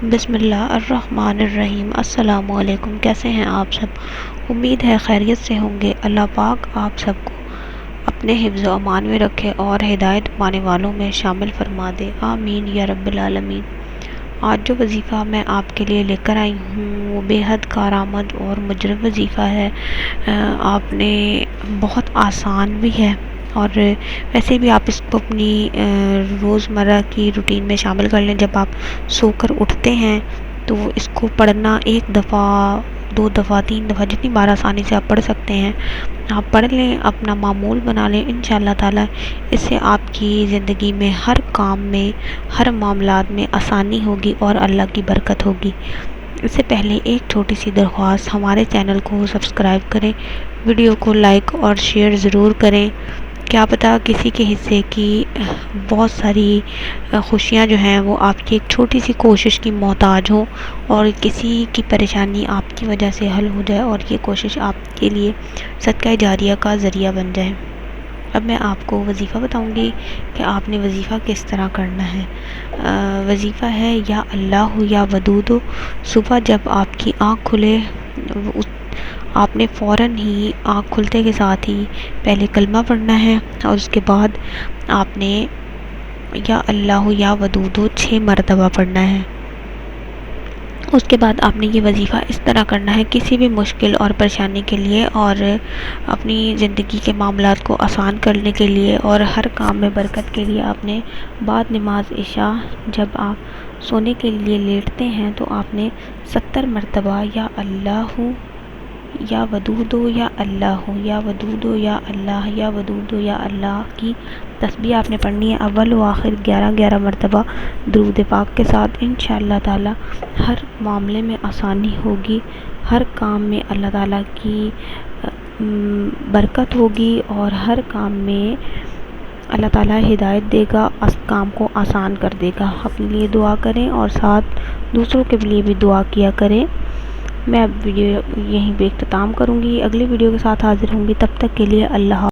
بسم اللہ الرحمن الرحیم۔ السلام علیکم، کیسے ہیں آپ سب؟ امید ہے خیریت سے ہوں گے۔ اللہ پاک آپ سب کو اپنے حفظ و امان میں رکھے اور ہدایت پانے والوں میں شامل فرما دے، آمین یا رب العالمین۔ آج جو وظیفہ میں آپ کے لیے لے کر آئی ہوں وہ بے حد کارآمد اور مجرب وظیفہ ہے۔ آپ نے بہت آسان بھی ہے اور ویسے بھی آپ اس کو اپنی روزمرہ کی روٹین میں شامل کر لیں۔ جب آپ سو کر اٹھتے ہیں تو اس کو پڑھنا ایک دفعہ، دو دفعہ، تین دفعہ، جتنی بار آسانی سے آپ پڑھ سکتے ہیں آپ پڑھ لیں، اپنا معمول بنا لیں۔ انشاءاللہ تعالی اس سے آپ کی زندگی میں ہر کام میں، ہر معاملات میں آسانی ہوگی اور اللہ کی برکت ہوگی۔ اس سے پہلے ایک چھوٹی سی درخواست، ہمارے چینل کو سبسکرائب کریں، ویڈیو کو لائک اور شیئر ضرور کریں۔ کیا پتہ کسی کے حصے کی بہت ساری خوشیاں جو ہیں وہ آپ کی ایک چھوٹی سی کوشش کی محتاج ہوں اور کسی کی پریشانی آپ کی وجہ سے حل ہو جائے اور یہ کوشش آپ کے لیے صدقہ جاریہ کا ذریعہ بن جائے۔ اب میں آپ کو وظیفہ بتاؤں گی کہ آپ نے وظیفہ کس طرح کرنا ہے۔ وظیفہ ہے یا اللہ یا ودود۔ صبح جب آپ کی آنکھ کھلے آپ نے فوراً ہی آنکھ کھلتے کے ساتھ ہی پہلے کلمہ پڑھنا ہے اور اس کے بعد آپ نے یا اللہ یا ودود 6 مرتبہ پڑھنا ہے۔ اس کے بعد آپ نے یہ وظیفہ اس طرح کرنا ہے کسی بھی مشکل اور پریشانی کے لیے اور اپنی زندگی کے معاملات کو آسان کرنے کے لیے اور ہر کام میں برکت کے لیے آپ نے بعد نماز عشاء جب آپ سونے کے لیے لیٹتے ہیں تو آپ نے 70 مرتبہ یا اللہ یا ودود یا اللہ یا ودود یا اللہ یا ودود یا اللہ کی تسبیح آپ نے پڑھنی ہے اول و آخر 11 مرتبہ درود پاک کے ساتھ۔ انشاءاللہ تعالی ہر معاملے میں آسانی ہوگی، ہر کام میں اللہ تعالیٰ کی برکت ہوگی اور ہر کام میں اللہ تعالیٰ ہدایت دے گا، اس کام کو آسان کر دے گا۔ اپنے لیے دعا کریں اور ساتھ دوسروں کے لیے بھی دعا کیا کریں۔ میں اب ویڈیو یہیں پہ اختتام کروں گی، اگلی ویڈیو کے ساتھ حاضر ہوں گی، تب تک کے لیے اللہ حافظ۔